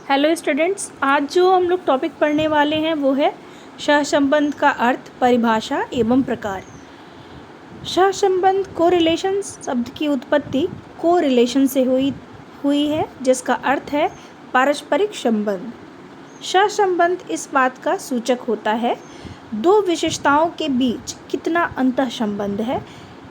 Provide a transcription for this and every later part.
Hello students, आज जो हम लोग टॉपिक पढ़ने वाले हैं वो है सहसंबंध का अर्थ, परिभाषा एवं प्रकार। सहसंबंध कोरिलेशन शब्द की उत्पत्ति कोरिलेशन से हुई है, जिसका अर्थ है पारस्परिक संबंध। सहसंबंध इस बात का सूचक होता है दो विशेषताओं के बीच कितना अंतः संबंध है,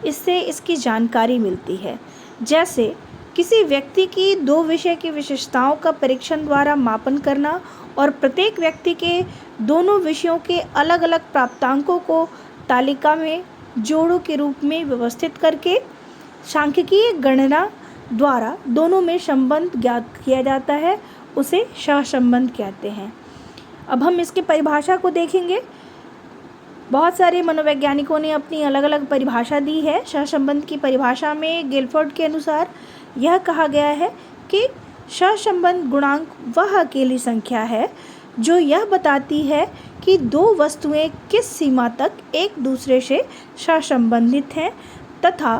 इससे इसकी जानकारी मिलती है। जैसे किसी व्यक्ति की दो विषय की विशेषताओं का परीक्षण द्वारा मापन करना और प्रत्येक व्यक्ति के दोनों विषयों के अलग अलग प्राप्तांकों को तालिका में जोड़ों के रूप में व्यवस्थित करके सांख्यिकीय गणना द्वारा दोनों में संबंध ज्ञात किया जाता है, उसे सहसंबंध कहते हैं। अब हम इसकी परिभाषा को देखेंगे। बहुत सारे मनोवैज्ञानिकों ने अपनी अलग अलग परिभाषा दी है। सहसंबंध की परिभाषा में गिलफोर्ड के अनुसार यह कहा गया है कि सहसंबंध गुणांक वह अकेली संख्या है जो यह बताती है कि दो वस्तुएं किस सीमा तक एक दूसरे से सहसंबंधित हैं तथा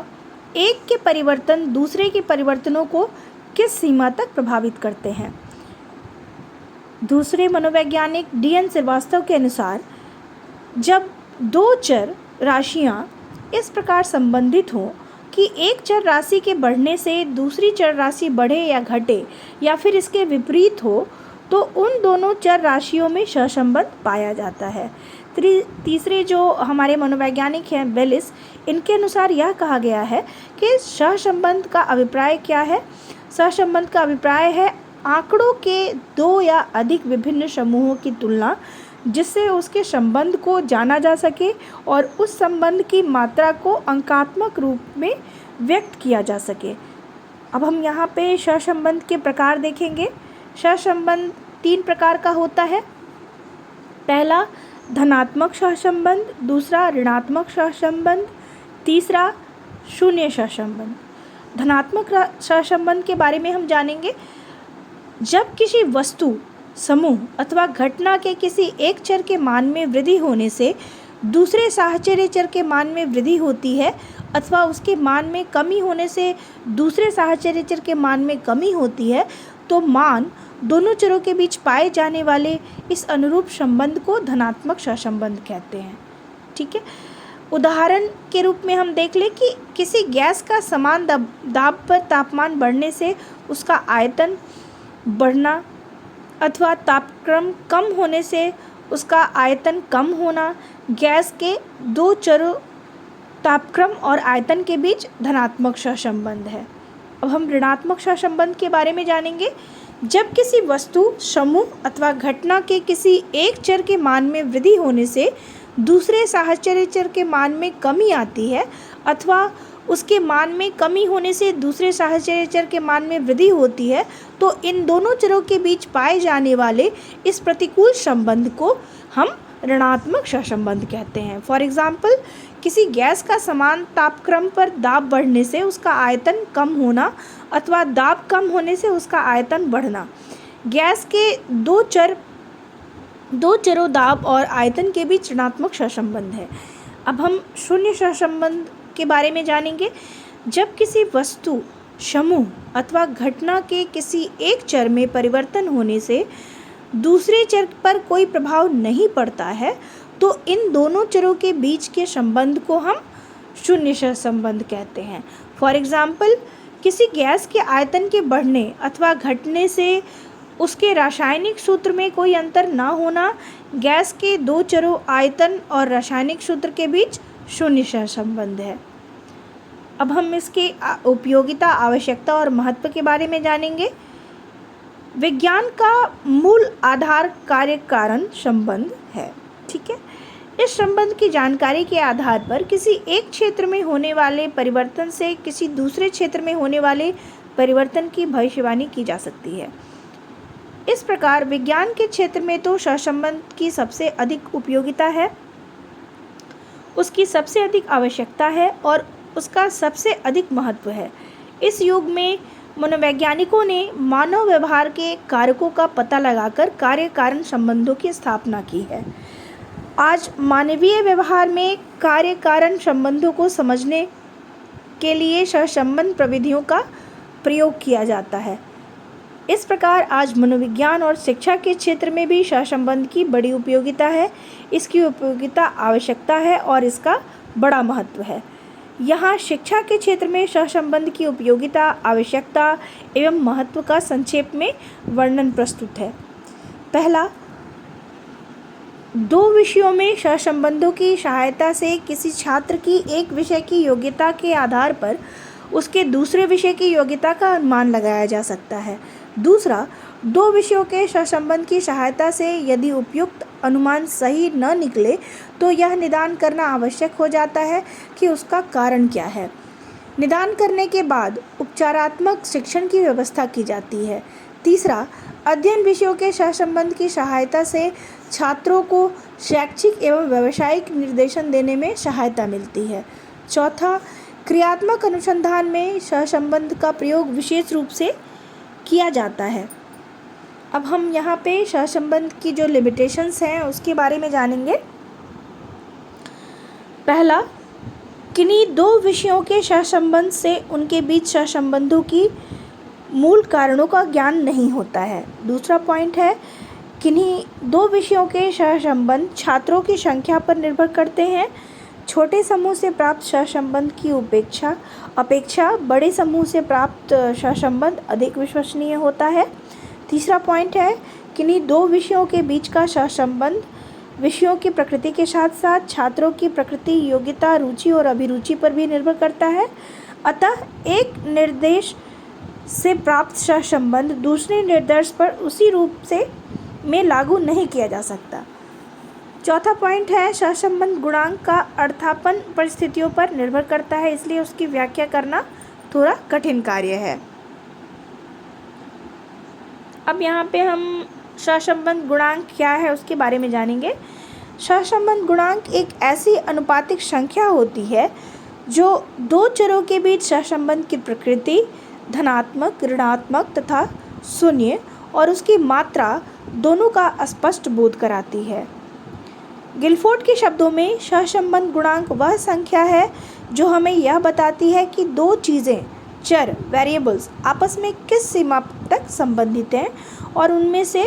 एक के परिवर्तन दूसरे के परिवर्तनों को किस सीमा तक प्रभावित करते हैं। दूसरे मनोवैज्ञानिक डी.एन. श्रीवास्तव के अनुसार जब दो चर राशियां इस प्रकार संबंधित हों कि एक चर राशि के बढ़ने से दूसरी चर राशि बढ़े या घटे या फिर इसके विपरीत हो, तो उन दोनों चर राशियों में सहसंबंध पाया जाता है। तीसरे जो हमारे मनोवैज्ञानिक हैं बेलिस, इनके अनुसार यह कहा गया है कि सहसंबंध का अभिप्राय क्या है। सहसंबंध का अभिप्राय है आंकड़ों के दो या अधिक विभिन्न समूहों की तुलना, जिससे उसके संबंध को जाना जा सके और उस संबंध की मात्रा को अंकात्मक रूप में व्यक्त किया जा सके। अब हम यहाँ पे सहसंबंध के प्रकार देखेंगे। सहसंबंध तीन प्रकार का होता है। पहला धनात्मक सहसंबंध, दूसरा ऋणात्मक सहसंबंध, तीसरा शून्य सहसंबंध। धनात्मक सहसंबंध के बारे में हम जानेंगे। जब किसी वस्तु, समूह अथवा घटना के किसी एक चर के मान में वृद्धि होने से दूसरे साहचर्य चर के मान में वृद्धि होती है अथवा उसके मान में कमी होने से दूसरे साहचर्य चर के मान में कमी होती है, तो मान दोनों चरों के बीच पाए जाने वाले इस अनुरूप संबंध को धनात्मक सहसंबंध कहते हैं। ठीक है। उदाहरण के रूप में हम देख लें कि किसी गैस का समान दाब पर तापमान बढ़ने से उसका आयतन बढ़ना अथवा तापक्रम कम होने से उसका आयतन कम होना, गैस के दो चरों तापक्रम और आयतन के बीच धनात्मक सहसंबंध है। अब हम ऋणात्मक सहसंबंध के बारे में जानेंगे। जब किसी वस्तु, समूह अथवा घटना के किसी एक चर के मान में वृद्धि होने से दूसरे साहचर्य चर के मान में कमी आती है अथवा उसके मान में कमी होने से दूसरे साहचर्य चर के मान में वृद्धि होती है, तो इन दोनों चरों के बीच पाए जाने वाले इस प्रतिकूल संबंध को हम ऋणात्मक सहसंबंध कहते हैं। फॉर एग्जाम्पल, किसी गैस का समान तापक्रम पर दाब बढ़ने से उसका आयतन कम होना अथवा दाब कम होने से उसका आयतन बढ़ना। गैस के दो चरों दाब और आयतन के बीच ऋणात्मक सहसंबंध है। अब हम शून्य सहसंबंध के बारे में जानेंगे। जब किसी वस्तु, समूह अथवा घटना के किसी एक चर में परिवर्तन होने से दूसरे चर पर कोई प्रभाव नहीं पड़ता है, तो इन दोनों चरों के बीच के संबंध को हम शून्य सहसंबंध कहते हैं। फॉर एग्जाम्पल, किसी गैस के आयतन के बढ़ने अथवा घटने से उसके रासायनिक सूत्र में कोई अंतर न होना, गैस के दो चरों आयतन और रासायनिक सूत्र के बीच शून्य सहसंबंध है। अब हम इसके उपयोगिता, आवश्यकता और महत्व के बारे में जानेंगे। विज्ञान का मूल आधार कार्य कारण संबंध है। ठीक है। इस संबंध की जानकारी के आधार पर किसी एक क्षेत्र में होने वाले परिवर्तन से किसी दूसरे क्षेत्र में होने वाले परिवर्तन की भविष्यवाणी की जा सकती है। इस प्रकार विज्ञान के क्षेत्र में तो सहसंबंध की सबसे अधिक उपयोगिता है, उसकी सबसे अधिक आवश्यकता है और उसका सबसे अधिक महत्व है। इस युग में मनोवैज्ञानिकों ने मानव व्यवहार के कारकों का पता लगाकर कार्य कारण संबंधों की स्थापना की है। आज मानवीय व्यवहार में कार्य कारण संबंधों को समझने के लिए सहसंबंध प्रविधियों का प्रयोग किया जाता है। इस प्रकार आज मनोविज्ञान और शिक्षा के क्षेत्र में भी सहसंबंध की बड़ी उपयोगिता है। इसकी उपयोगिता आवश्यकता है और इसका बड़ा महत्व है। यहाँ शिक्षा के क्षेत्र में सहसंबंध की उपयोगिता, आवश्यकता एवं महत्व का संक्षेप में वर्णन प्रस्तुत है। पहला, दो विषयों में सहसंबंधों की सहायता से किसी छात्र की एक विषय की योग्यता के आधार पर उसके दूसरे विषय की योग्यता का अनुमान लगाया जा सकता है। दूसरा, दो विषयों के सहसंबंध की सहायता से यदि उपयुक्त अनुमान सही न निकले तो यह निदान करना आवश्यक हो जाता है कि उसका कारण क्या है। निदान करने के बाद उपचारात्मक शिक्षण की व्यवस्था की जाती है। तीसरा, अध्ययन विषयों के सहसंबंध की सहायता से छात्रों को शैक्षिक एवं व्यावसायिक निर्देशन देने में सहायता मिलती है। चौथा, क्रियात्मक अनुसंधान में सहसंबंध का प्रयोग विशेष रूप से किया जाता है। अब हम यहाँ पे सहसंबंध की जो लिमिटेशंस हैं उसके बारे में जानेंगे। पहला, किन्हीं दो विषयों के सहसंबंध से उनके बीच सहसंबंधों की मूल कारणों का ज्ञान नहीं होता है। दूसरा पॉइंट है, किन्हीं दो विषयों के सहसंबंध छात्रों की संख्या पर निर्भर करते हैं। छोटे समूह से प्राप्त सहसंबंध की अपेक्षा बड़े समूह से प्राप्त सहसंबंध अधिक विश्वसनीय होता है। तीसरा पॉइंट है, किन्हीं दो विषयों के बीच का सहसंबंध विषयों की प्रकृति के साथ साथ छात्रों की प्रकृति, योग्यता, रुचि और अभिरुचि पर भी निर्भर करता है। अतः एक निर्देश से प्राप्त सहसंबंध दूसरे निर्देश पर उसी रूप से में लागू नहीं किया जा सकता। चौथा पॉइंट है, सहसंबंध गुणांक का अर्थापन परिस्थितियों पर निर्भर करता है, इसलिए उसकी व्याख्या करना थोड़ा कठिन कार्य है। अब यहाँ पे हम सहसंबंध गुणांक क्या है उसके बारे में जानेंगे। सहसंबंध गुणांक एक ऐसी अनुपातिक संख्या होती है जो दो चरों के बीच सहसंबंध की प्रकृति, धनात्मक, ऋणात्मक तथा शून्य और उसकी मात्रा दोनों का स्पष्ट बोध कराती है। गिलफोर्ड के शब्दों में सहसंबंध गुणांक वह संख्या है जो हमें यह बताती है कि दो चीज़ें, चर, वेरिएबल्स आपस में किस सीमा तक संबंधित हैं और उनमें से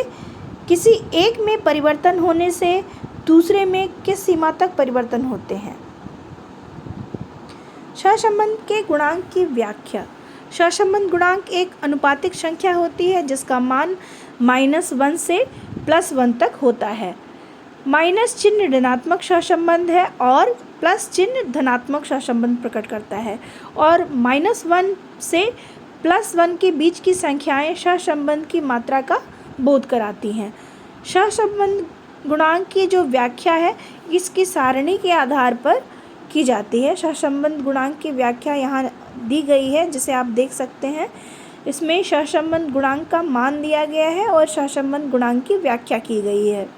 किसी एक में परिवर्तन होने से दूसरे में किस सीमा तक परिवर्तन होते हैं। सहसंबंध के गुणांक की व्याख्या। सहसंबंध गुणांक एक अनुपातिक संख्या होती है जिसका मान -1 से +1 तक होता है। माइनस चिन्ह ऋणात्मक सहसंबंध है और प्लस चिन्ह धनात्मक सहसंबंध प्रकट करता है और -1 से +1 के बीच की संख्याएं सहसंबंध की मात्रा का बोध कराती हैं। सहसंबंध गुणांक की जो व्याख्या है इसकी सारणी के आधार पर की जाती है। सहसंबंध गुणांक की व्याख्या यहाँ दी गई है जिसे आप देख सकते हैं। इसमें सहसंबंध गुणांक का मान दिया गया है और सहसंबंध गुणांक की व्याख्या की गई है।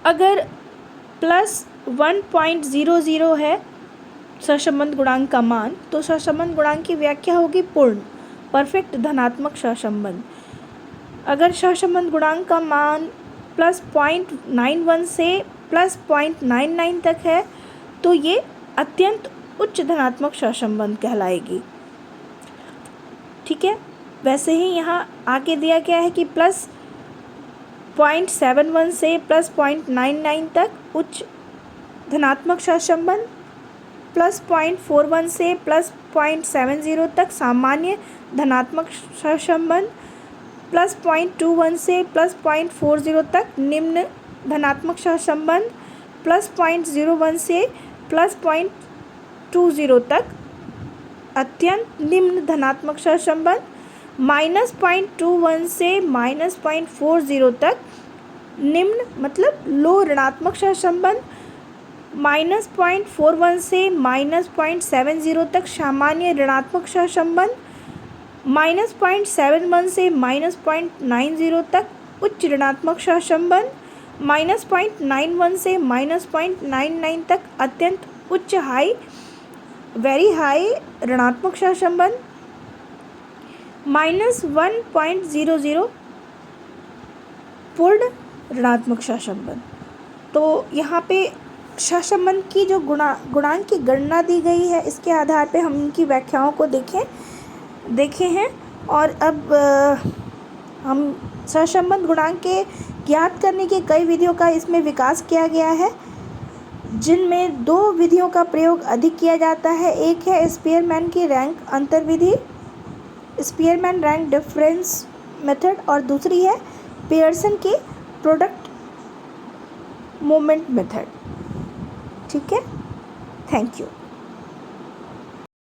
अगर +1.00 है सहसंबंध गुणांक का मान तो सहसंबंध गुणांक की व्याख्या होगी पूर्ण, परफेक्ट धनात्मक सहसंबंध। अगर सहसंबंध गुणांक का मान +0.91 से +0.99 तक है तो ये अत्यंत उच्च धनात्मक सहसंबंध कहलाएगी। ठीक है, वैसे ही यहाँ आगे दिया गया है कि +0.71 से +0.99 तक उच्च धनात्मक सहसंबंध, +0.41 से +0.70 तक सामान्य धनात्मक सहसंबंध, +0.21 से +0.40 तक निम्न धनात्मक सहसंबंध, +0.01 से +0.20 तक अत्यंत निम्न धनात्मक सहसंबंध, -0.21 से -0.40 तक निम्न मतलब लो ऋणात्मक सहसंबंध, -0.41 से -0.70 तक सामान्य ऋणात्मक सहसंबंध, -0.71 से -0.90 तक उच्च ऋणात्मक सहसंबंध, -0.91 से -0.99 तक अत्यंत उच्च वेरी हाई ऋणात्मक सहसंबंध, -1.00 पूर्ण ऋणात्मक सहसंबंध। तो यहाँ पे सहसंबंध की जो गुणांक की गणना दी गई है इसके आधार पे हम इनकी व्याख्याओं को देखे हैं। और अब हम सहसंबंध गुणांक के ज्ञात करने की कई विधियों का इसमें विकास किया गया है, जिनमें दो विधियों का प्रयोग अधिक किया जाता है। एक है स्पीयरमैन की रैंक अंतर विधि, स्पीयरमैन रैंक डिफरेंस मेथड, और दूसरी है पियर्सन की प्रोडक्ट मोमेंट मेथड। ठीक है, थैंक यू।